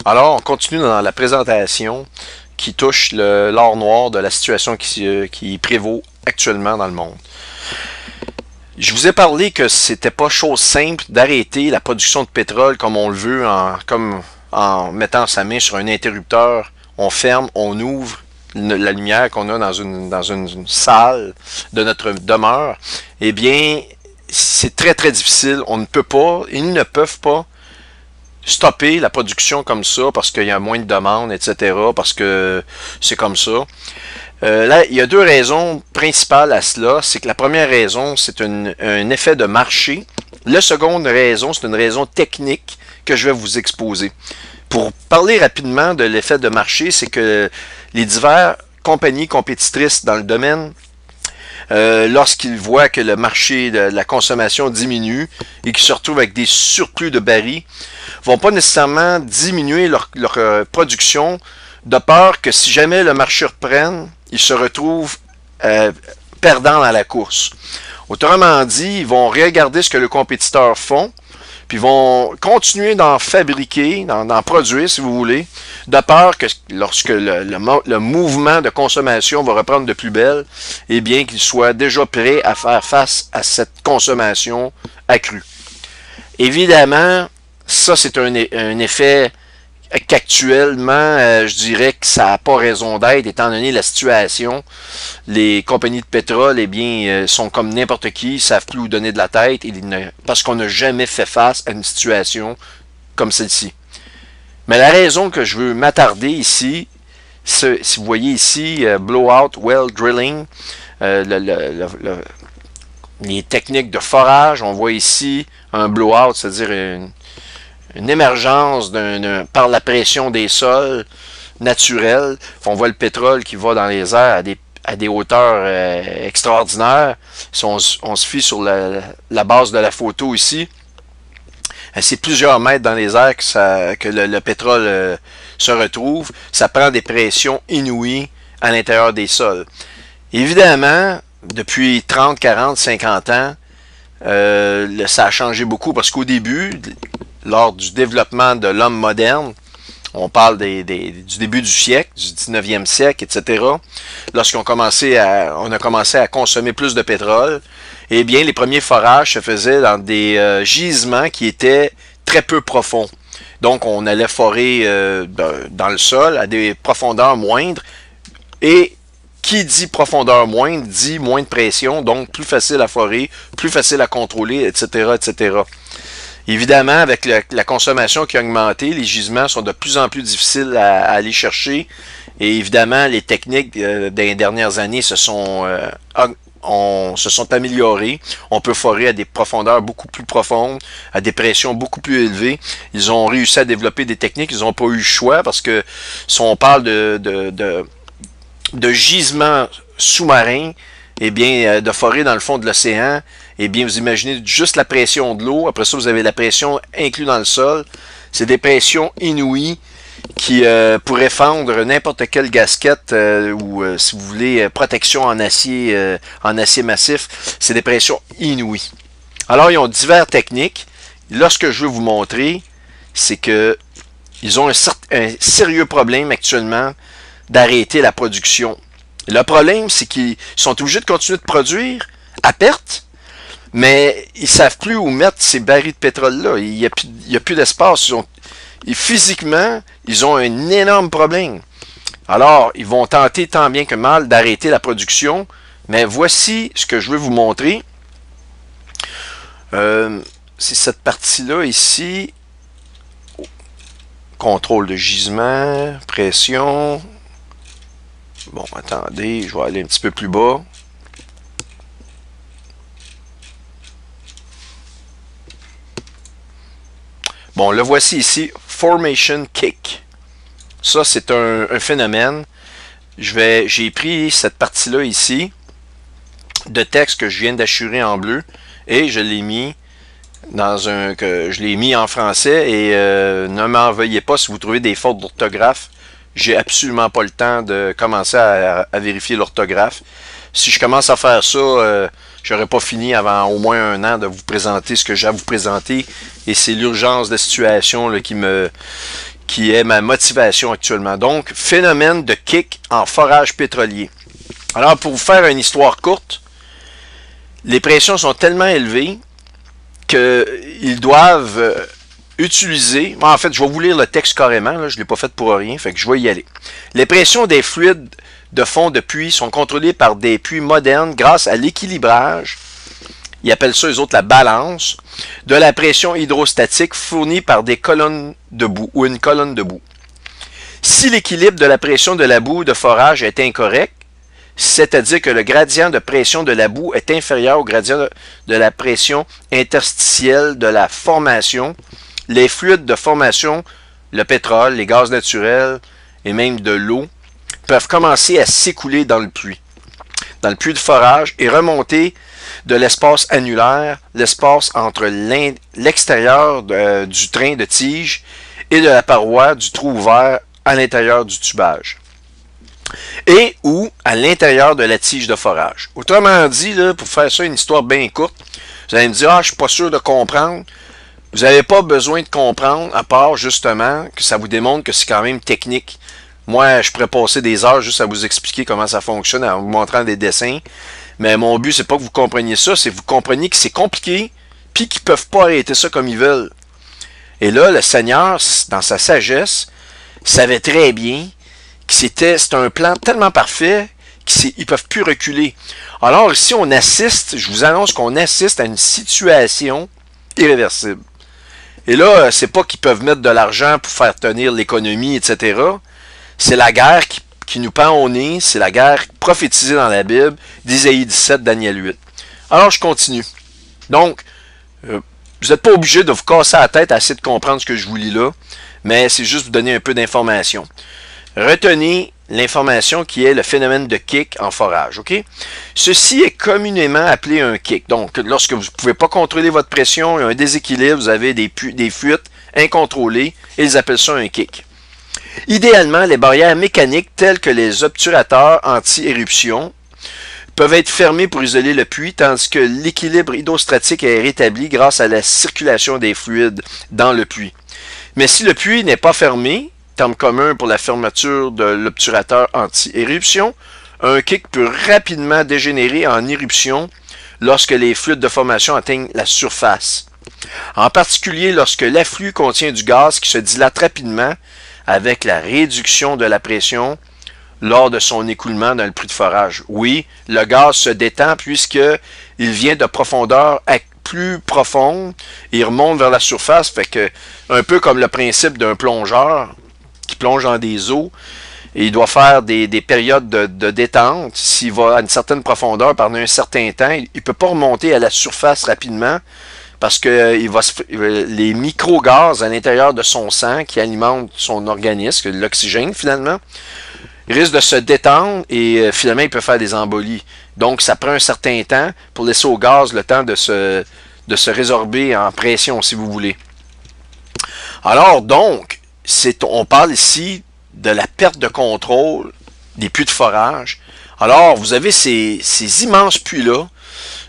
Alors, on continue dans la présentation qui touche l'or noir de la situation qui prévaut actuellement dans le monde. Je vous ai parlé que c'était pas chose simple d'arrêter la production de pétrole comme on le veut, comme en mettant sa main sur un interrupteur. On ferme, on ouvre la lumière qu'on a dans une salle de notre demeure. Eh bien, c'est très très difficile. On ne peut pas, ils ne peuvent pas stopper la production comme ça parce qu'il y a moins de demandes, etc. Parce que c'est comme ça. Là, il y a deux raisons principales à cela. C'est que la première raison, c'est un effet de marché. La seconde raison, c'est une raison technique que je vais vous exposer. Pour parler rapidement de l'effet de marché, c'est que les diverses compagnies compétitrices dans le domaine, lorsqu'ils voient que le marché de la consommation diminue et qu'ils se retrouvent avec des surplus de barils, vont pas nécessairement diminuer leur production de peur que si jamais le marché reprenne, ils se retrouvent perdants dans la course. Autrement dit, ils vont regarder ce que les compétiteurs font, puis ils vont continuer d'en fabriquer, d'en produire, si vous voulez, de peur que lorsque le mouvement de consommation va reprendre de plus belle, eh bien qu'ils soient déjà prêts à faire face à cette consommation accrue. Évidemment, ça c'est un effet qu'actuellement, je dirais que ça n'a pas raison d'être, étant donné la situation. Les compagnies de pétrole, eh bien, sont comme n'importe qui, ils savent plus où donner de la tête, parce qu'on n'a jamais fait face à une situation comme celle-ci. Mais la raison que je veux m'attarder ici, si vous voyez ici, blowout well drilling, les techniques de forage, on voit ici un blowout, c'est-à-dire une émergence par la pression des sols naturels. On voit le pétrole qui va dans les airs à des hauteurs extraordinaires. Si on se fie sur la base de la photo ici, c'est plusieurs mètres dans les airs que le pétrole se retrouve. Ça prend des pressions inouïes à l'intérieur des sols. Évidemment, depuis 30, 40, 50 ans, ça a changé beaucoup parce qu'au début, lors du développement de l'homme moderne, on parle du début du siècle, du 19e siècle, etc. Lorsqu'on a commencé à consommer plus de pétrole, eh bien, les premiers forages se faisaient dans des gisements qui étaient très peu profonds. Donc, on allait forer dans le sol à des profondeurs moindres. Et qui dit profondeur moindre, dit moins de pression, donc plus facile à forer, plus facile à contrôler, etc., etc. Évidemment, avec la consommation qui a augmenté, les gisements sont de plus en plus difficiles à aller chercher. Et évidemment, les techniques des dernières années se sont améliorées. On peut forer à des profondeurs beaucoup plus profondes, à des pressions beaucoup plus élevées. Ils ont réussi à développer des techniques. Ils n'ont pas eu le choix parce que si on parle de gisements sous-marins, eh bien, de forer dans le fond de l'océan, eh bien, vous imaginez juste la pression de l'eau. Après ça, vous avez la pression inclue dans le sol. C'est des pressions inouïes qui pourraient fendre n'importe quelle gasquette ou, si vous voulez, protection en acier massif. C'est des pressions inouïes. Alors, ils ont diverses techniques. Là, ce que je veux vous montrer, c'est que ils ont un sérieux problème actuellement d'arrêter la production. Le problème, c'est qu'ils sont obligés de continuer de produire à perte, mais ils ne savent plus où mettre ces barils de pétrole-là. Il n'y a plus d'espace. Et physiquement, ils ont un énorme problème. Alors, ils vont tenter tant bien que mal d'arrêter la production, mais voici ce que je veux vous montrer. C'est cette partie-là ici. Contrôle de gisement, pression. Bon, attendez, je vais aller un petit peu plus bas. Bon, le voici ici, Formation Kick. Ça, c'est un phénomène. J'ai pris cette partie-là ici, de texte que je viens d'assurer en bleu, et je l'ai mis je l'ai mis en français, et ne m'en veuillez pas si vous trouvez des fautes d'orthographe. J'ai absolument pas le temps de commencer à vérifier l'orthographe. Si je commence à faire ça, j'aurais pas fini avant au moins un an de vous présenter ce que j'ai à vous présenter. Et c'est l'urgence de la situation là, qui me qui est ma motivation actuellement. Donc, phénomène de kick en forage pétrolier. Alors, pour vous faire une histoire courte, les pressions sont tellement élevées qu'ils doivent utiliser... En fait, je vais vous lire le texte carrément, là, je ne l'ai pas fait pour rien, fait que je vais y aller. Les pressions des fluides de fond de puits sont contrôlées par des puits modernes grâce à l'équilibrage, ils appellent ça eux autres la balance, de la pression hydrostatique fournie par des colonnes de boue ou une colonne de boue. Si l'équilibre de la pression de la boue de forage est incorrect, c'est-à-dire que le gradient de pression de la boue est inférieur au gradient de la pression interstitielle de la formation, les fluides de formation, le pétrole, les gaz naturels et même de l'eau, peuvent commencer à s'écouler dans le puits de forage et remonter de l'espace annulaire, l'espace entre l'extérieur du train de tige et de la paroi du trou ouvert à l'intérieur du tubage. Et ou à l'intérieur de la tige de forage. Autrement dit, là, pour faire ça une histoire bien courte, vous allez me dire, je ne suis pas sûr de comprendre. Vous n'avez pas besoin de comprendre, à part justement que ça vous démontre que c'est quand même technique. Moi, je pourrais passer des heures juste à vous expliquer comment ça fonctionne, en vous montrant des dessins. Mais mon but, c'est pas que vous compreniez ça, c'est que vous compreniez que c'est compliqué, puis qu'ils peuvent pas arrêter ça comme ils veulent. Et là, le Seigneur, dans sa sagesse, savait très bien que c'était un plan tellement parfait qu'ils ne peuvent plus reculer. Alors ici, on assiste, je vous annonce qu'on assiste à une situation irréversible. Et là, c'est pas qu'ils peuvent mettre de l'argent pour faire tenir l'économie, etc. C'est la guerre qui nous pend au nez, c'est la guerre prophétisée dans la Bible, d'Isaïe 17, Daniel 8. Alors, je continue. Donc, vous n'êtes pas obligé de vous casser la tête à essayer de comprendre ce que je vous lis là, mais c'est juste vous donner un peu d'information. Retenez l'information qui est le phénomène de kick en forage. OK? Ceci est communément appelé un kick. Donc, lorsque vous ne pouvez pas contrôler votre pression, il y a un déséquilibre, vous avez des fuites incontrôlées, et ils appellent ça un kick. Idéalement, les barrières mécaniques telles que les obturateurs anti-éruption peuvent être fermées pour isoler le puits, tandis que l'équilibre hydrostatique est rétabli grâce à la circulation des fluides dans le puits. Mais si le puits n'est pas fermé, terme commun pour la fermeture de l'obturateur anti-éruption, un kick peut rapidement dégénérer en éruption lorsque les fluides de formation atteignent la surface. En particulier lorsque l'afflux contient du gaz qui se dilate rapidement avec la réduction de la pression lors de son écoulement dans le puits de forage. Oui, le gaz se détend puisqu'il vient de profondeur plus profonde et il remonte vers la surface, fait que un peu comme le principe d'un plongeur qui plonge dans des eaux, et il doit faire des périodes de détente. S'il va à une certaine profondeur pendant un certain temps, il ne peut pas remonter à la surface rapidement parce que les micro-gaz à l'intérieur de son sang qui alimentent son organisme, l'oxygène finalement, risque de se détendre et finalement il peut faire des embolies. Donc ça prend un certain temps pour laisser au gaz le temps de se résorber en pression si vous voulez. Alors donc, on parle ici de la perte de contrôle des puits de forage. Alors vous avez ces immenses puits-là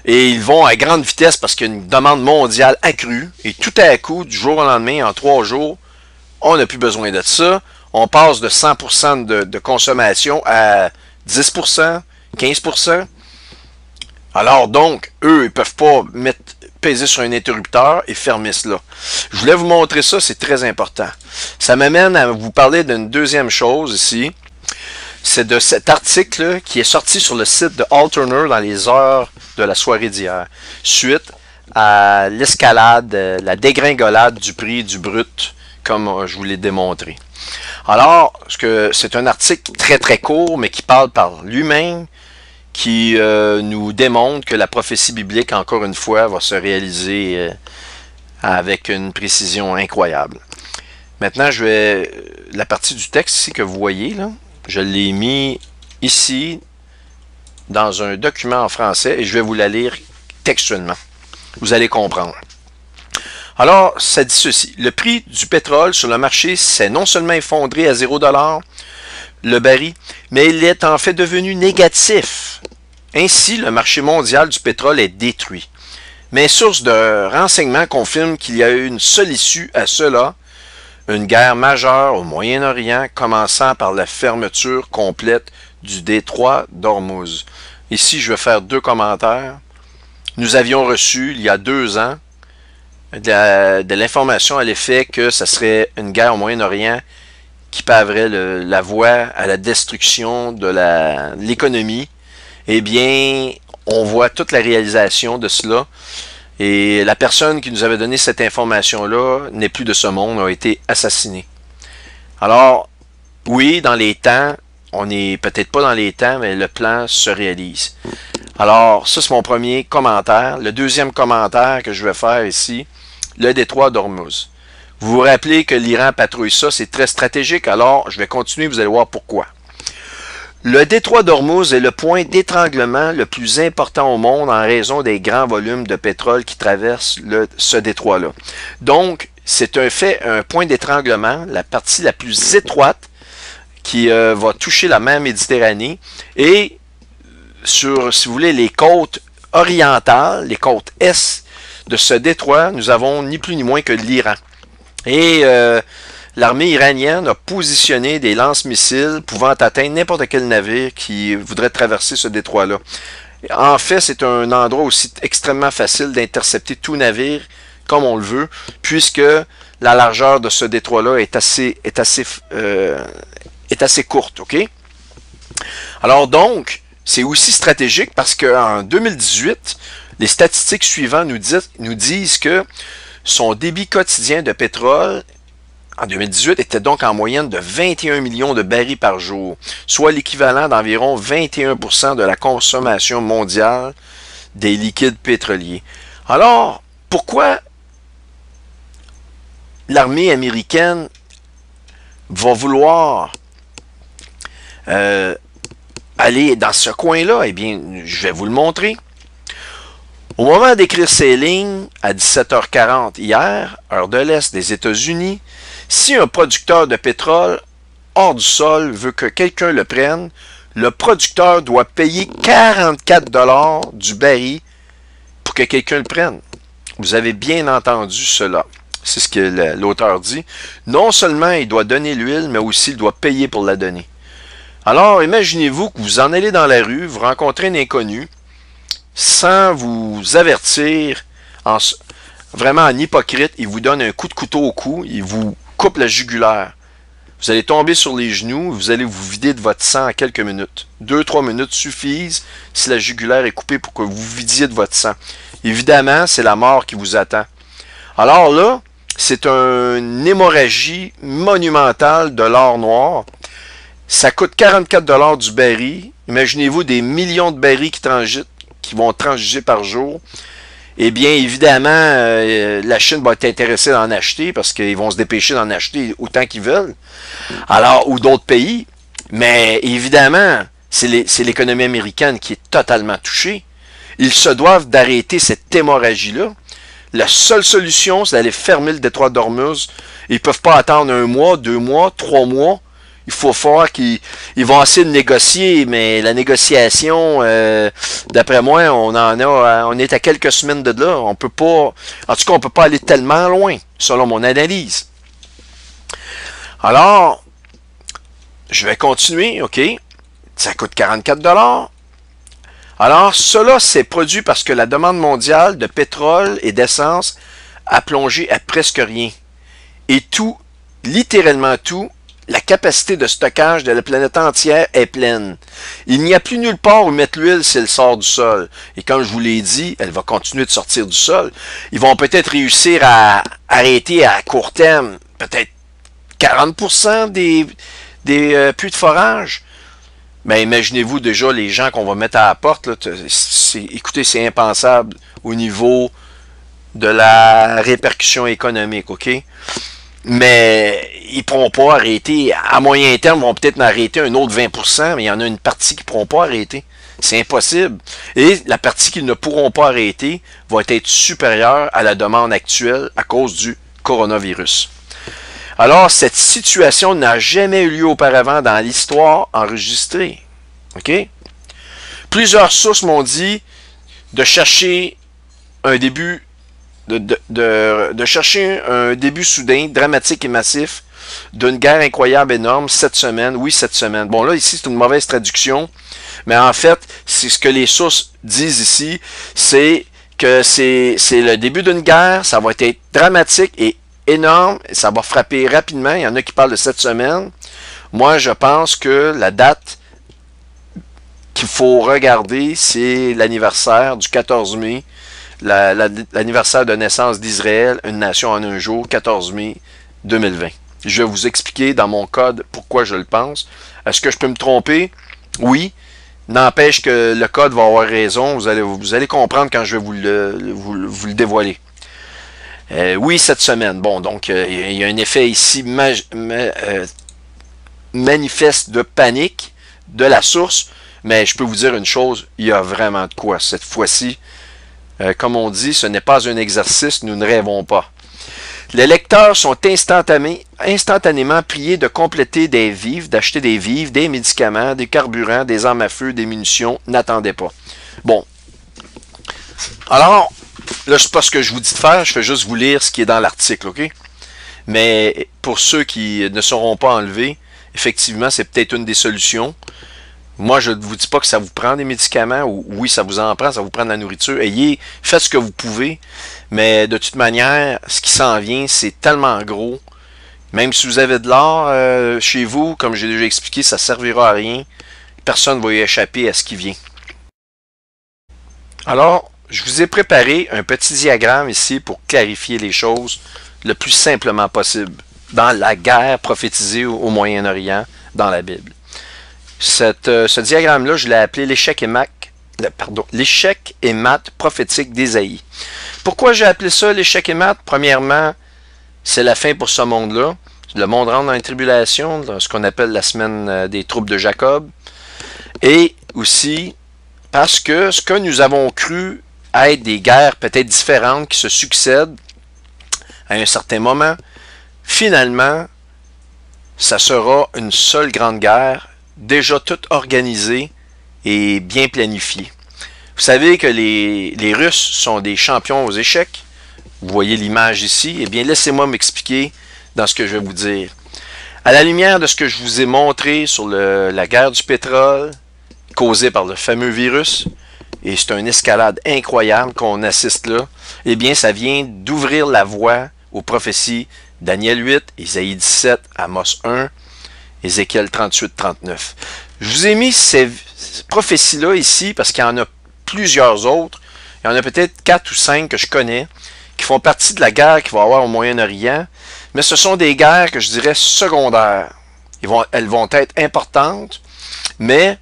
et ils vont à grande vitesse parce qu'il y a une demande mondiale accrue et tout à coup, du jour au lendemain, en 3 jours, on n'a plus besoin de ça. On passe de 100% de consommation à 10%, 15%. Alors donc, eux, ils ne peuvent pas peser sur un interrupteur et fermer cela. Je voulais vous montrer ça, c'est très important. Ça m'amène à vous parler d'une deuxième chose ici. C'est de cet article qui est sorti sur le site de Alterner dans les heures de la soirée d'hier, suite à l'escalade, la dégringolade du prix du brut, comme je vous l'ai démontré. Alors, c'est un article très très court, mais qui parle par lui-même, qui nous démontre que la prophétie biblique, encore une fois, va se réaliser avec une précision incroyable. Maintenant, la partie du texte ici que vous voyez, là, je l'ai mis ici dans un document en français et je vais vous la lire textuellement. Vous allez comprendre. Alors, ça dit ceci. Le prix du pétrole sur le marché s'est non seulement effondré à 0$ le baril, mais il est en fait devenu négatif. Ainsi, le marché mondial du pétrole est détruit. Mais source de renseignements confirme qu'il y a eu une seule issue à cela, une guerre majeure au Moyen-Orient, commençant par la fermeture complète du détroit d'Ormuz. Ici, je vais faire 2 commentaires. Nous avions reçu, il y a 2 ans, de l'information à l'effet que ce serait une guerre au Moyen-Orient qui paverait la voie à la destruction de l'économie. Eh bien, on voit toute la réalisation de cela. Et la personne qui nous avait donné cette information-là n'est plus de ce monde, a été assassinée. Alors, oui, dans les temps, on n'est peut-être pas dans les temps, mais le plan se réalise. Alors, ça c'est mon premier commentaire. Le deuxième commentaire que je vais faire ici, le détroit d'Ormuz. Vous vous rappelez que l'Iran patrouille ça, c'est très stratégique, alors je vais continuer, vous allez voir pourquoi. Le détroit d'Ormuz est le point d'étranglement le plus important au monde en raison des grands volumes de pétrole qui traversent ce détroit-là. Donc, c'est un point d'étranglement, la partie la plus étroite qui va toucher la mer Méditerranée et sur, si vous voulez, les côtes orientales, les côtes est de ce détroit, nous avons ni plus ni moins que l'Iran. Et l'armée iranienne a positionné des lance-missiles pouvant atteindre n'importe quel navire qui voudrait traverser ce détroit-là. En fait, c'est un endroit aussi extrêmement facile d'intercepter tout navire comme on le veut, puisque la largeur de ce détroit-là est assez courte, ok? Alors donc, c'est aussi stratégique parce qu'en 2018, les statistiques suivantes nous disent que son débit quotidien de pétrole en 2018 était donc en moyenne de 21 millions de barils par jour, soit l'équivalent d'environ 21% de la consommation mondiale des liquides pétroliers. Alors, pourquoi l'armée américaine va vouloir aller dans ce coin-là? Eh bien, je vais vous le montrer. Au moment d'écrire ces lignes, à 17h40 hier, heure de l'Est des États-Unis, si un producteur de pétrole hors du sol veut que quelqu'un le prenne, le producteur doit payer 44 $ du baril pour que quelqu'un le prenne. Vous avez bien entendu cela. C'est ce que l'auteur dit. Non seulement il doit donner l'huile, mais aussi il doit payer pour la donner. Alors, imaginez-vous que vous en allez dans la rue, vous rencontrez un inconnu, sans vous avertir, vraiment en hypocrite, il vous donne un coup de couteau au cou, il vous coupe la jugulaire. Vous allez tomber sur les genoux, vous allez vous vider de votre sang en quelques minutes. 2-3 minutes suffisent si la jugulaire est coupée pour que vous vidiez de votre sang. Évidemment, c'est la mort qui vous attend. Alors là, c'est une hémorragie monumentale de l'or noir. Ça coûte 44 $ du baril. Imaginez-vous des millions de barils qui vont transiger par jour. Eh bien, évidemment, la Chine va être intéressée d'en acheter parce qu'ils vont se dépêcher d'en acheter autant qu'ils veulent. Alors, ou d'autres pays. Mais évidemment, c'est l'économie américaine qui est totalement touchée. Ils se doivent d'arrêter cette hémorragie-là. La seule solution, c'est d'aller fermer le détroit d'Ormuz. Ils ne peuvent pas attendre 1 mois, 2 mois, 3 mois. Il faut voir qu'ils vont essayer de négocier, mais la négociation, d'après moi, on est à quelques semaines de là. On peut pas, en tout cas, on peut pas aller tellement loin, selon mon analyse. Alors, je vais continuer, ok. Ça coûte 44 $. Alors, cela s'est produit parce que la demande mondiale de pétrole et d'essence a plongé à presque rien. Et tout, littéralement tout, la capacité de stockage de la planète entière est pleine. Il n'y a plus nulle part où mettre l'huile si elle sort du sol. Et comme je vous l'ai dit, elle va continuer de sortir du sol. Ils vont peut-être réussir à arrêter à court terme, peut-être 40% des puits de forage. Mais imaginez-vous déjà les gens qu'on va mettre à la porte. Là, écoutez, c'est impensable au niveau de la répercussion économique, ok? Mais ils ne pourront pas arrêter. À moyen terme, ils vont peut-être en arrêter un autre 20%, mais il y en a une partie qui ne pourront pas arrêter. C'est impossible. Et la partie qu'ils ne pourront pas arrêter va être supérieure à la demande actuelle à cause du coronavirus. Alors, cette situation n'a jamais eu lieu auparavant dans l'histoire enregistrée. OK? Plusieurs sources m'ont dit de chercher un début de chercher un début soudain, dramatique et massif, d'une guerre incroyable, énorme, 7 semaines, oui, 7 semaines. Bon, là, ici, c'est une mauvaise traduction, mais en fait, c'est ce que les sources disent ici, c'est que c'est le début d'une guerre, ça va être dramatique et énorme, ça va frapper rapidement, il y en a qui parlent de 7 semaines. Moi, je pense que la date qu'il faut regarder, c'est l'anniversaire du 14 mai, l'anniversaire de naissance d'Israël, une nation en un jour, 14 mai 2020. Je vais vous expliquer dans mon code pourquoi je le pense. Est-ce que je peux me tromper? Oui. N'empêche que le code va avoir raison. Vous allez comprendre quand je vais vous le dévoiler. Oui, cette semaine. Bon, donc, il y a un effet ici manifeste de panique de la source. Mais je peux vous dire une chose, il y a vraiment de quoi. Cette fois-ci, comme on dit, ce n'est pas un exercice, nous ne rêvons pas. Les lecteurs sont instantanément priés de compléter des vivres, d'acheter des vivres, des médicaments, des carburants, des armes à feu, des munitions. N'attendez pas. Bon. Alors, là, c'est pas ce que je vous dis de faire, je fais juste vous lire ce qui est dans l'article, OK? Mais pour ceux qui ne seront pas enlevés, effectivement, c'est peut-être une des solutions. Moi, je ne vous dis pas que ça vous prend des médicaments, ou oui, ça vous en prend, ça vous prend de la nourriture. Faites ce que vous pouvez, mais de toute manière, ce qui s'en vient, c'est tellement gros. Même si vous avez de l'or chez vous, comme j'ai déjà expliqué, ça ne servira à rien. Personne ne va y échapper à ce qui vient. Alors, je vous ai préparé un petit diagramme ici pour clarifier les choses le plus simplement possible dans la guerre prophétisée au Moyen-Orient dans la Bible. Ce diagramme-là, je l'ai appelé l'échec et mat prophétique d'Ésaïe. Pourquoi j'ai appelé ça l'échec et mat? Premièrement, c'est la fin pour ce monde-là. Le monde rentre dans une tribulation, dans ce qu'on appelle la semaine des troupes de Jacob. Et aussi, parce que ce que nous avons cru être des guerres peut-être différentes qui se succèdent à un certain moment, finalement, ça sera une seule grande guerre, déjà toute organisée et bien planifiée. Vous savez que les Russes sont des champions aux échecs. Vous voyez l'image ici. Eh bien, laissez-moi m'expliquer dans ce que je vais vous dire. À la lumière de ce que je vous ai montré sur la guerre du pétrole, causée par le fameux virus, et c'est une escalade incroyable qu'on assiste là, eh bien, ça vient d'ouvrir la voie aux prophéties Daniel 8, Isaïe 17, Amos 1, Ézéchiel 38-39. Je vous ai mis ces prophéties-là ici parce qu'il y en a plusieurs autres. Il y en a peut-être 4 ou 5 que je connais qui font partie de la guerre qu'il va y avoir au Moyen-Orient. Mais ce sont des guerres que je dirais secondaires. Elles vont être importantes, mais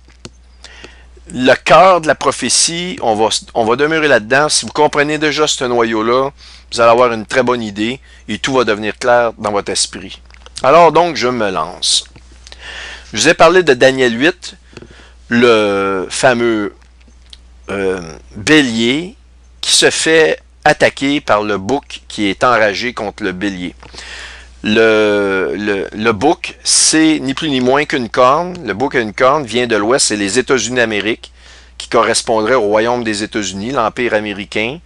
le cœur de la prophétie, on va demeurer là-dedans. Si vous comprenez déjà ce noyau-là, vous allez avoir une très bonne idée et tout va devenir clair dans votre esprit. Alors donc, je me lance. Je vous ai parlé de Daniel 8, le fameux bélier qui se fait attaquer par le bouc qui est enragé contre le bélier. Le bouc, c'est ni plus ni moins qu'une corne. Le bouc a une corne, vient de l'Ouest, c'est les États-Unis d'Amérique, qui correspondraient au royaume des États-Unis, l'Empire américain.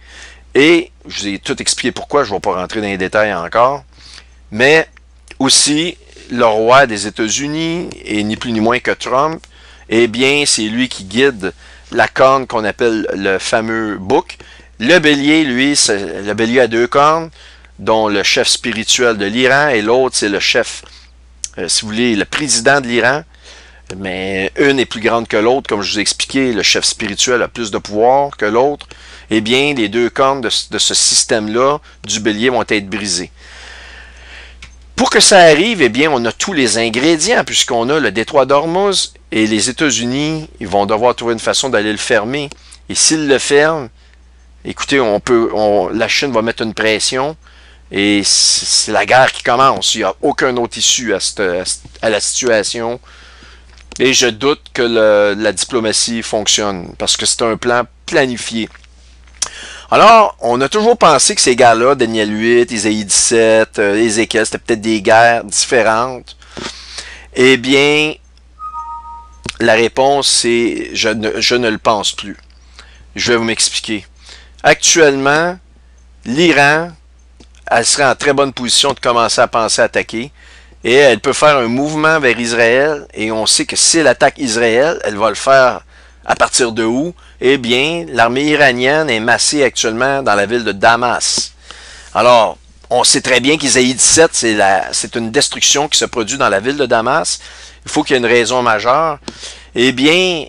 Et je vous ai tout expliqué pourquoi, je ne vais pas rentrer dans les détails encore. Mais aussi, le roi des États-Unis, et ni plus ni moins que Trump, eh bien, c'est lui qui guide la corne qu'on appelle le fameux bouc. Le bélier, lui, le bélier a 2 cornes, dont le chef spirituel de l'Iran, et l'autre, c'est le chef, si vous voulez, le président de l'Iran. Mais une est plus grande que l'autre, comme je vous ai expliqué, le chef spirituel a plus de pouvoir que l'autre. Eh bien, les 2 cornes de ce système-là, du bélier, vont être brisées. Pour que ça arrive, eh bien, on a tous les ingrédients, puisqu'on a le détroit d'Ormuz, et les États-Unis, ils vont devoir trouver une façon d'aller le fermer. Et s'ils le ferment, écoutez, la Chine va mettre une pression, et c'est la guerre qui commence. Il n'y a aucun autre issue à la situation. Et je doute que la diplomatie fonctionne, parce que c'est un plan planifié. Alors, on a toujours pensé que ces gars-là, Daniel 8, Isaïe 17, Ézéchiel, c'était peut-être des guerres différentes. Eh bien, la réponse, c'est je ne le pense plus. Je vais vous m'expliquer. Actuellement, l'Iran, elle serait en très bonne position de commencer à penser à attaquer. Et elle peut faire un mouvement vers Israël. Et on sait que si elle attaque Israël, elle va le faire à partir de où? Eh bien, l'armée iranienne est massée actuellement dans la ville de Damas. Alors, on sait très bien qu'Isaïe 17, c'est une destruction qui se produit dans la ville de Damas. Il faut qu'il y ait une raison majeure. Eh bien,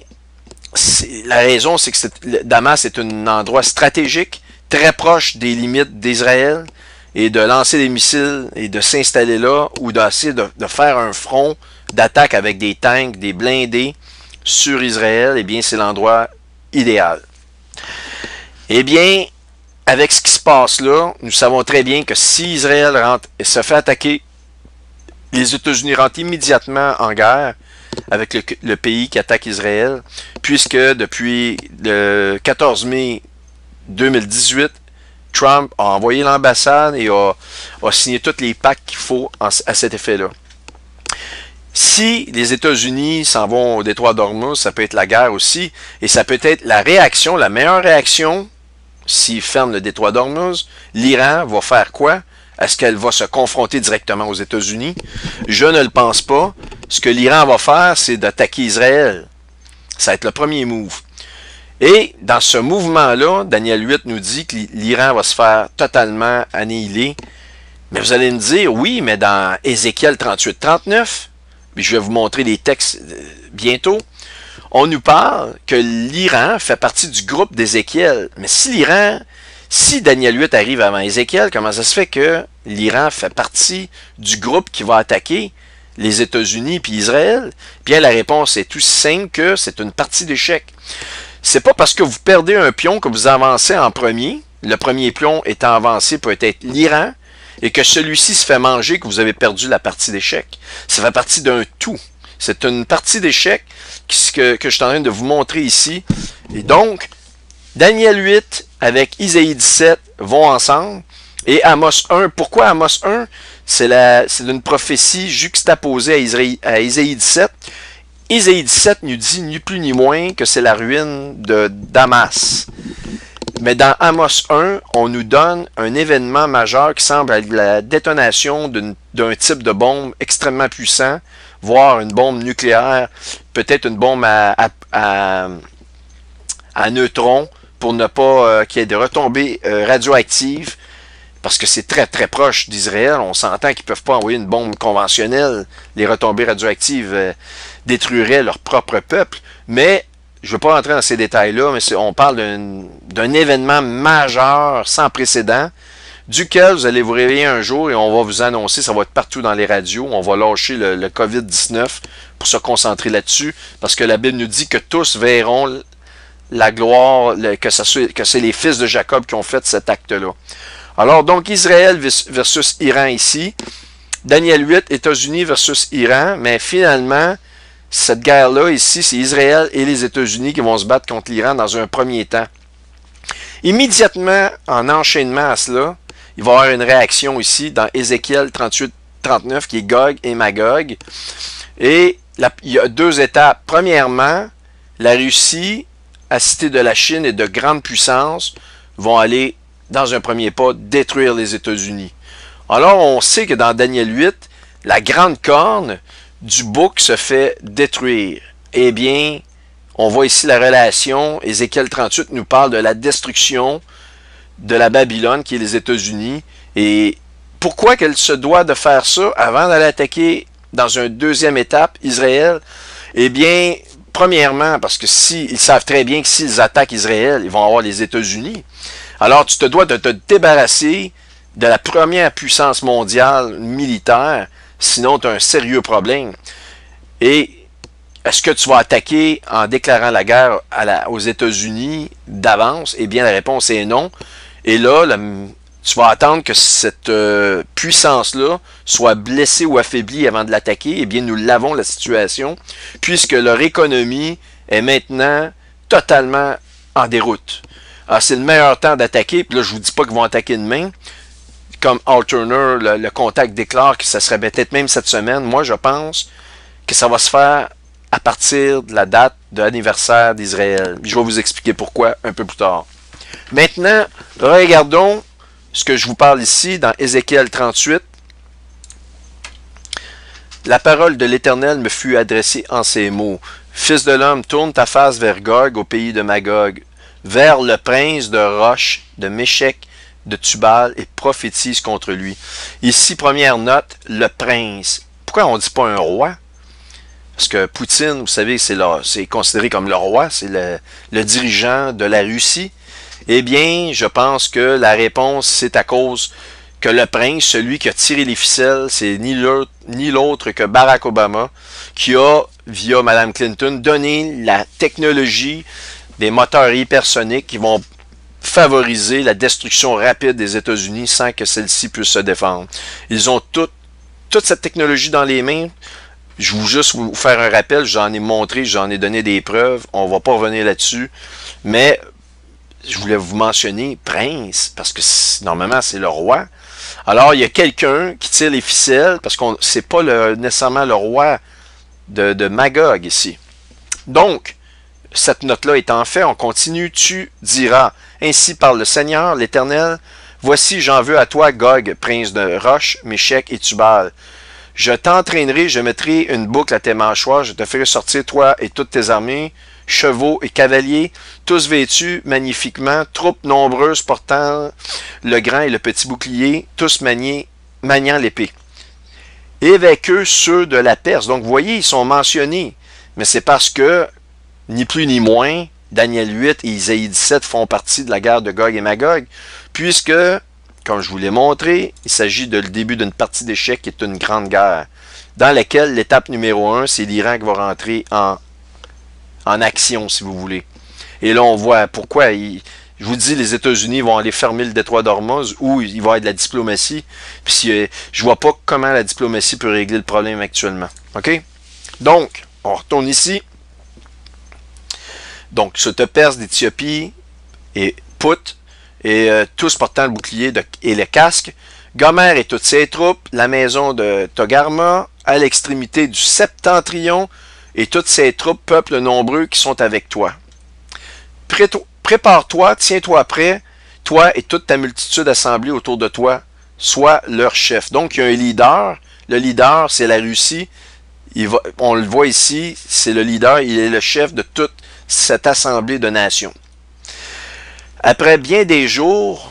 la raison, c'est que Damas est un endroit stratégique, très proche des limites d'Israël, et de lancer des missiles et de s'installer là, ou d'essayer de faire un front d'attaque avec des tanks, des blindés sur Israël, eh bien, c'est l'endroit idéal. Eh bien, avec ce qui se passe là, nous savons très bien que si Israël rentre et se fait attaquer, les États-Unis rentrent immédiatement en guerre avec le pays qui attaque Israël, puisque depuis le 14 mai 2018, Trump a envoyé l'ambassade et a signé tous les pactes qu'il faut à cet effet-là. Si les États-Unis s'en vont au détroit d'Ormuz, ça peut être la guerre aussi, et ça peut être la réaction, la meilleure réaction, s'ils ferment le détroit d'Ormuz, l'Iran va faire quoi? Est-ce qu'elle va se confronter directement aux États-Unis? Je ne le pense pas. Ce que l'Iran va faire, c'est d'attaquer Israël. Ça va être le premier move. Et dans ce mouvement-là, Daniel 8 nous dit que l'Iran va se faire totalement annihiler. Mais vous allez me dire, oui, mais dans Ézéchiel 38-39, puis je vais vous montrer les textes bientôt, on nous parle que l'Iran fait partie du groupe d'Ézéchiel. Mais si Daniel 8 arrive avant Ézéchiel, comment ça se fait que l'Iran fait partie du groupe qui va attaquer les États-Unis puis Israël? Bien, la réponse est tout simple que c'est une partie d'échec. C'est pas parce que vous perdez un pion que vous avancez en premier, le premier pion étant avancé peut être l'Iran, et que celui-ci se fait manger que vous avez perdu la partie d'échec. Ça fait partie d'un tout. C'est une partie d'échec que je suis en train de vous montrer ici. Et donc, Daniel 8 avec Isaïe 17 vont ensemble. Et Amos 1, pourquoi Amos 1? C'est une prophétie juxtaposée à Isaïe 17. Isaïe 17 nous dit ni plus ni moins que c'est la ruine de Damas. Mais dans Amos 1, on nous donne un événement majeur qui semble être la détonation d'un type de bombe extrêmement puissant, voire une bombe nucléaire, peut-être une bombe à neutrons, pour ne pas qu'il y ait de retombées radioactives, parce que c'est très très proche d'Israël. On s'entend qu'ils ne peuvent pas envoyer une bombe conventionnelle. Les retombées radioactives détruiraient leur propre peuple. Mais, je ne veux pas rentrer dans ces détails-là, mais on parle d'un événement majeur, sans précédent, duquel vous allez vous réveiller un jour et on va vous annoncer, ça va être partout dans les radios, on va lâcher le COVID-19 pour se concentrer là-dessus, parce que la Bible nous dit que tous verront la gloire, que c'est les fils de Jacob qui ont fait cet acte-là. Alors, donc, Israël versus Iran ici, Daniel 8, États-Unis versus Iran, mais finalement, cette guerre-là ici, c'est Israël et les États-Unis qui vont se battre contre l'Iran dans un premier temps. Immédiatement, en enchaînement à cela, il va y avoir une réaction ici dans Ézéchiel 38-39 qui est Gog et Magog. Et il y a deux étapes. Premièrement, la Russie, assistée de la Chine et de grandes puissances, vont aller, dans un premier pas, détruire les États-Unis. Alors, on sait que dans Daniel 8, la grande corne du bouc se fait détruire. Eh bien, on voit ici la relation. Ézéchiel 38 nous parle de la destruction de la Babylone, qui est les États-Unis. Et pourquoi qu'elle se doit de faire ça avant d'aller attaquer dans une deuxième étape Israël? Eh bien, premièrement, parce que ils savent très bien que s'ils attaquent Israël, ils vont avoir les États-Unis. Alors, tu te dois de te débarrasser de la première puissance mondiale militaire, sinon tu as un sérieux problème. Et est-ce que tu vas attaquer en déclarant la guerre aux États-Unis d'avance? Eh bien, la réponse est non. Et là, tu vas attendre que cette puissance-là soit blessée ou affaiblie avant de l'attaquer. Eh bien, nous l'avons, la situation, puisque leur économie est maintenant totalement en déroute. Alors, c'est le meilleur temps d'attaquer. Puis là, je ne vous dis pas qu'ils vont attaquer demain. Comme Al Turner, le contact déclare que ça serait peut-être même cette semaine. Moi, je pense que ça va se faire à partir de la date de l'anniversaire d'Israël. Je vais vous expliquer pourquoi un peu plus tard. Maintenant, regardons ce que je vous parle ici, dans Ézéchiel 38, la parole de l'Éternel me fut adressée en ces mots. Fils de l'homme, tourne ta face vers Gog, au pays de Magog, vers le prince de Roche, de Méchec, de Tubal, et prophétise contre lui. Ici, première note, le prince. Pourquoi on ne dit pas un roi? Parce que Poutine, vous savez, c'est considéré comme le roi, c'est le dirigeant de la Russie. Eh bien, je pense que la réponse, c'est à cause que le prince, celui qui a tiré les ficelles, c'est ni l'autre que Barack Obama, qui a, via Mme Clinton, donné la technologie des moteurs hypersoniques qui vont favoriser la destruction rapide des États-Unis sans que celle-ci puisse se défendre. Ils ont toute cette technologie dans les mains. Je veux juste vous faire un rappel, j'en ai montré, j'en ai donné des preuves, on ne va pas revenir là-dessus, mais je voulais vous mentionner Prince, parce que normalement c'est le roi. Alors il y a quelqu'un qui tire les ficelles, parce que c'est pas nécessairement le roi de Magog ici. Donc, cette note-là étant faite, on continue, tu diras, ainsi parle le Seigneur, l'Éternel, voici j'en veux à toi Gog, prince de Roche, Méchec et Tubal. Je t'entraînerai, je mettrai une boucle à tes mâchoires, je te ferai sortir toi et toutes tes armées, chevaux et cavaliers, tous vêtus magnifiquement, troupes nombreuses portant le grand et le petit bouclier, tous maniant l'épée. Et avec eux ceux de la Perse. Donc vous voyez, ils sont mentionnés, mais c'est parce que, ni plus ni moins, Daniel 8 et Isaïe 17 font partie de la guerre de Gog et Magog, puisque, comme je vous l'ai montré, il s'agit de le début d'une partie d'échecs qui est une grande guerre, dans laquelle l'étape numéro 1, c'est l'Iran qui va rentrer en action, si vous voulez. Et là, on voit pourquoi. Je vous dis, les États-Unis vont aller fermer le détroit d'Ormuz, où il va y avoir de la diplomatie. Puis je vois pas comment la diplomatie peut régler le problème actuellement. OK? Donc, on retourne ici. Donc, ce te Perse d'Éthiopie et Put, et tous portant le bouclier et le casque, Gomer et toutes ses troupes, la maison de Togarma, à l'extrémité du septentrion, et toutes ses troupes, peuples nombreux qui sont avec toi. Prépare-toi, tiens-toi prêt, toi et toute ta multitude assemblée autour de toi, sois leur chef. Donc, il y a un leader. Le leader, c'est la Russie. On le voit ici, c'est le leader, il est le chef de toute cette assemblée de nations. Après bien des jours,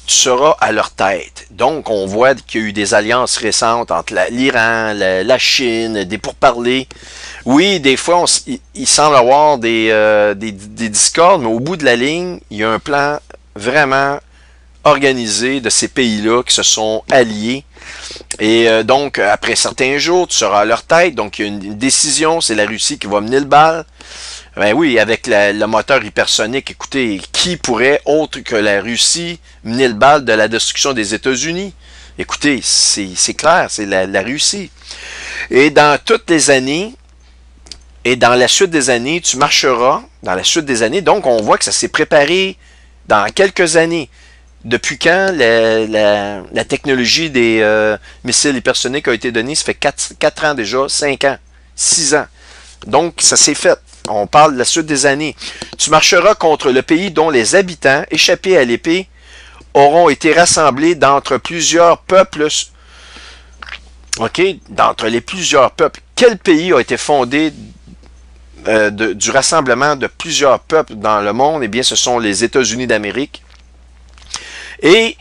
tu seras à leur tête. Donc, on voit qu'il y a eu des alliances récentes entre l'Iran, la Chine, des pourparlers. Oui, des fois, il semble avoir des discordes, mais au bout de la ligne, il y a un plan vraiment organisé de ces pays-là qui se sont alliés. Et donc, après certains jours, tu seras à leur tête. Donc, il y a une décision, c'est la Russie qui va mener le bal. Ben oui, avec le moteur hypersonique, écoutez, qui pourrait, autre que la Russie, mener le bal de la destruction des États-Unis? Écoutez, c'est clair, c'est la Russie. Et dans toutes les années, et dans la suite des années, tu marcheras, dans la suite des années, donc on voit que ça s'est préparé dans quelques années. Depuis quand la technologie des missiles hypersoniques a été donnée? Ça fait 4 ans déjà, 5 ans, 6 ans. Donc, ça s'est fait. On parle de la suite des années. Tu marcheras contre le pays dont les habitants, échappés à l'épée, auront été rassemblés d'entre plusieurs peuples. OK? D'entre les plusieurs peuples. Quel pays a été fondé du rassemblement de plusieurs peuples dans le monde? Eh bien, ce sont les États-Unis d'Amérique. Et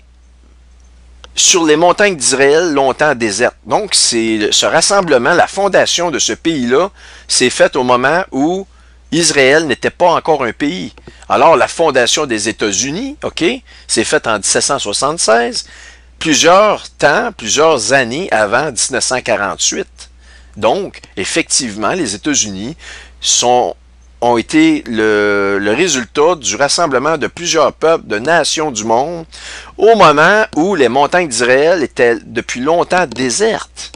sur les montagnes d'Israël, longtemps désertes. Donc, ce rassemblement, la fondation de ce pays-là, s'est faite au moment où Israël n'était pas encore un pays. Alors, la fondation des États-Unis, OK, s'est faite en 1776, plusieurs années avant 1948. Donc, effectivement, les États-Unis ont été le résultat du rassemblement de plusieurs peuples, de nations du monde, au moment où les montagnes d'Israël étaient depuis longtemps désertes.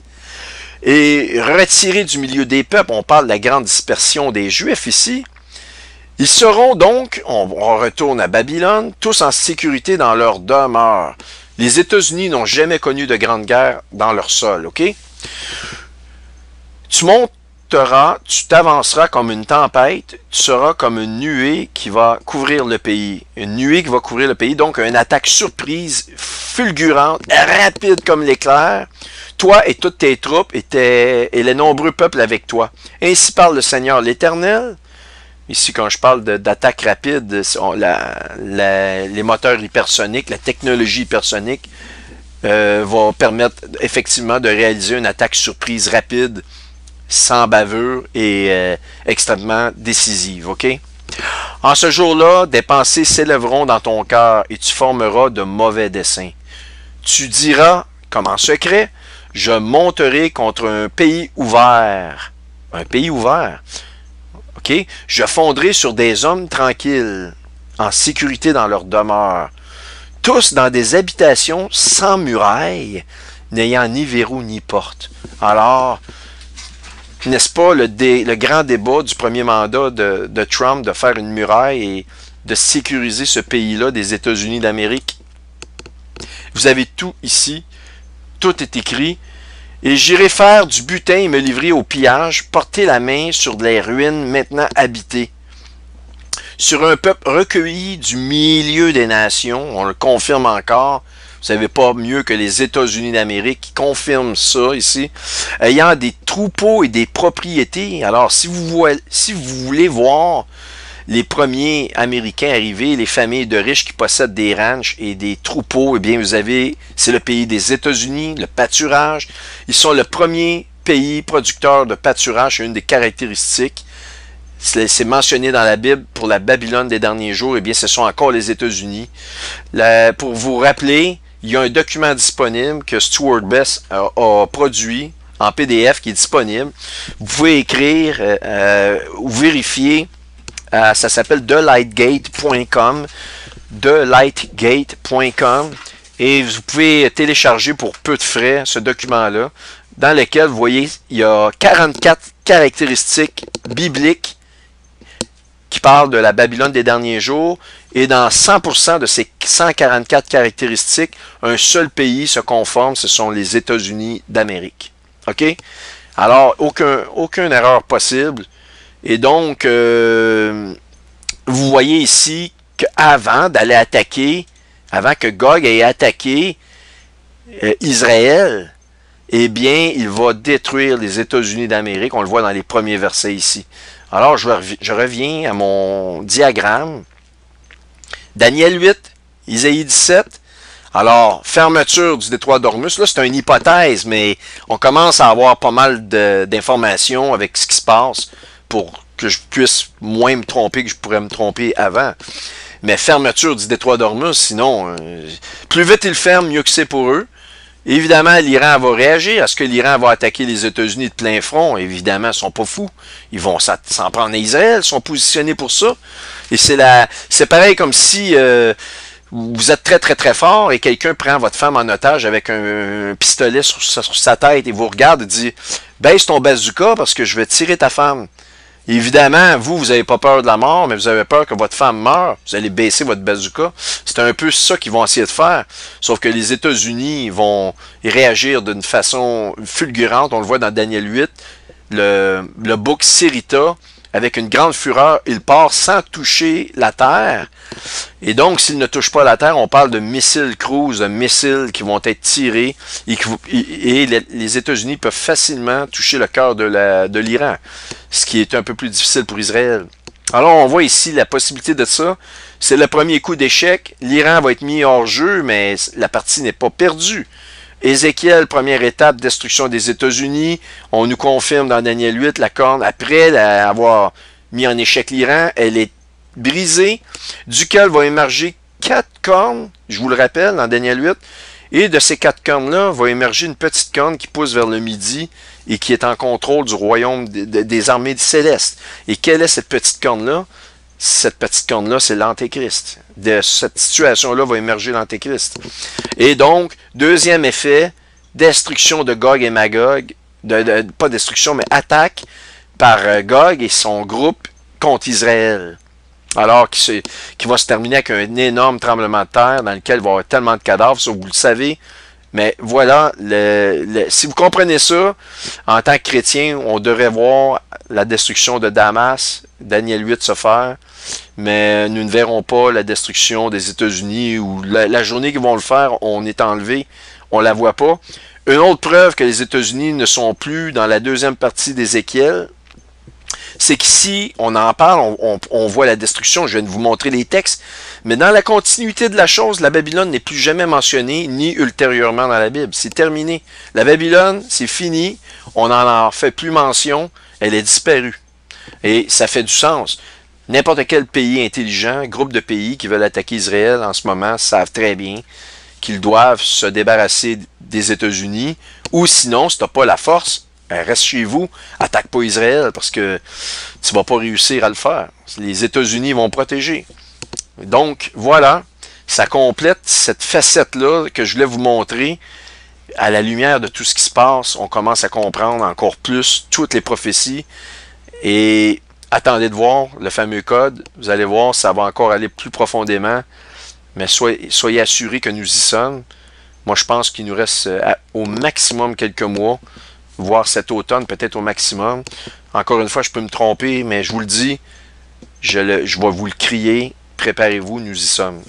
Et retirés du milieu des peuples, on parle de la grande dispersion des Juifs ici, ils seront donc, on retourne à Babylone, tous en sécurité dans leur demeure. Les États-Unis n'ont jamais connu de grande guerre dans leur sol, OK? Tu montes tu t'avanceras comme une tempête, tu seras comme une nuée qui va couvrir le pays. Une nuée qui va couvrir le pays, donc une attaque surprise, fulgurante, rapide comme l'éclair. Toi et toutes tes troupes et les nombreux peuples avec toi. Ainsi parle le Seigneur l'Éternel. Ici, quand je parle d'attaque rapide, les moteurs hypersoniques, la technologie hypersonique va permettre effectivement de réaliser une attaque surprise rapide, sans bavure et extrêmement décisive, ok? En ce jour-là, des pensées s'élèveront dans ton cœur et tu formeras de mauvais desseins. Tu diras, comme en secret, je monterai contre un pays ouvert. Un pays ouvert. Ok? Je fondrai sur des hommes tranquilles, en sécurité dans leur demeure, tous dans des habitations sans murailles, n'ayant ni verrou ni porte. Alors, n'est-ce pas le grand débat du premier mandat de Trump de faire une muraille et de sécuriser ce pays-là des États-Unis d'Amérique? Vous avez tout ici, tout est écrit. Et j'irai faire du butin et me livrer au pillage, porter la main sur les ruines maintenant habitées. Sur un peuple recueilli du milieu des nations, on le confirme encore, vous savez pas mieux que les États-Unis d'Amérique qui confirment ça ici, ayant des troupeaux et des propriétés. Alors, si vous voulez voir les premiers Américains arriver, les familles de riches qui possèdent des ranchs et des troupeaux, eh bien, vous avez, c'est le pays des États-Unis, le pâturage. Ils sont le premier pays producteur de pâturage, c'est une des caractéristiques. C'est mentionné dans la Bible pour la Babylone des derniers jours, eh bien, ce sont encore les États-Unis. Pour vous rappeler, il y a un document disponible que Stuart Best a produit en PDF qui est disponible. Vous pouvez écrire ou vérifier. Ça s'appelle thelightgate.com, thelightgate.com, et vous pouvez télécharger pour peu de frais ce document-là, dans lequel, vous voyez, il y a 44 caractéristiques bibliques qui parlent de la Babylone des derniers jours, et dans 100% de ces 144 caractéristiques, un seul pays se conforme, ce sont les États-Unis d'Amérique. OK? Alors, aucune erreur possible. Et donc, vous voyez ici qu'avant d'aller attaquer, avant que Gog ait attaqué Israël, eh bien, il va détruire les États-Unis d'Amérique. On le voit dans les premiers versets ici. Alors, je reviens à mon diagramme. Daniel 8, Isaïe 17. Alors, fermeture du détroit d'Ormus. Là, c'est une hypothèse, mais on commence à avoir pas mal d'informations avec ce qui se passe pour que je puisse moins me tromper que je pourrais me tromper avant. Mais fermeture du détroit d'Ormus, sinon, plus vite ils ferment, mieux que c'est pour eux. Évidemment, l'Iran va réagir. Est-ce que l'Iran va attaquer les États-Unis de plein front? Évidemment, ils ne sont pas fous. Ils vont s'en prendre à Israël, ils sont positionnés pour ça. Et c'est pareil comme si vous êtes très, très, très fort et quelqu'un prend votre femme en otage avec un pistolet sur sa tête et vous regarde et dit « Baisse ton bazooka parce que je vais tirer ta femme. » Évidemment, vous n'avez pas peur de la mort, mais vous avez peur que votre femme meure. Vous allez baisser votre bazooka. C'est un peu ça qu'ils vont essayer de faire. Sauf que les États-Unis vont réagir d'une façon fulgurante. On le voit dans Daniel 8. Le bouc s'irrita avec une grande fureur. Il part sans toucher la terre. Et donc, s'il ne touche pas la terre, on parle de missiles cruise, de missiles qui vont être tirés. Et les États-Unis peuvent facilement toucher le cœur de l'Iran. Ce qui est un peu plus difficile pour Israël. Alors, on voit ici la possibilité de ça. C'est le premier coup d'échec. L'Iran va être mis hors jeu, mais la partie n'est pas perdue. Ézéchiel, première étape, destruction des États-Unis. On nous confirme dans Daniel 8, la corne, après avoir mis en échec l'Iran, elle est brisée, duquel va émerger 4 cornes, je vous le rappelle, dans Daniel 8. Et de ces 4 cornes-là, va émerger une petite corne qui pousse vers le midi et qui est en contrôle du royaume des armées célestes. Et quelle est cette petite corne-là? Cette petite corne-là, c'est l'Antéchrist. De cette situation-là va émerger l'Antéchrist. Et donc, deuxième effet, destruction de Gog et Magog, pas destruction, mais attaque par Gog et son groupe contre Israël. Alors, qui va se terminer avec un énorme tremblement de terre dans lequel il va y avoir tellement de cadavres. Ça, vous le savez, Mais voilà, si vous comprenez ça, en tant que chrétien, on devrait voir la destruction de Damas, Daniel 8 se faire, mais nous ne verrons pas la destruction des États-Unis ou la journée qu'ils vont le faire, on est enlevé, on la voit pas. Une autre preuve que les États-Unis ne sont plus dans la deuxième partie d'Ézéchiel, c'est qu'ici, on en parle, on voit la destruction, je viens de vous montrer les textes, mais dans la continuité de la chose, la Babylone n'est plus jamais mentionnée, ni ultérieurement dans la Bible. C'est terminé. La Babylone, c'est fini, on n'en fait plus mention, elle est disparue. Et ça fait du sens. N'importe quel pays intelligent, groupe de pays qui veulent attaquer Israël en ce moment, savent très bien qu'ils doivent se débarrasser des États-Unis, ou sinon, si tu n'as pas la force, reste chez vous, attaque pas Israël, parce que tu vas pas réussir à le faire. Les États-Unis vont protéger. Donc, voilà, ça complète cette facette-là que je voulais vous montrer. À la lumière de tout ce qui se passe, on commence à comprendre encore plus toutes les prophéties. Et attendez de voir le fameux code. Vous allez voir, ça va encore aller plus profondément. Mais soyez assurés que nous y sommes. Moi, je pense qu'il nous reste au maximum quelques mois, voire cet automne, peut-être au maximum. Encore une fois, je peux me tromper, mais je vous le dis, je vais vous le crier. Préparez-vous, nous y sommes.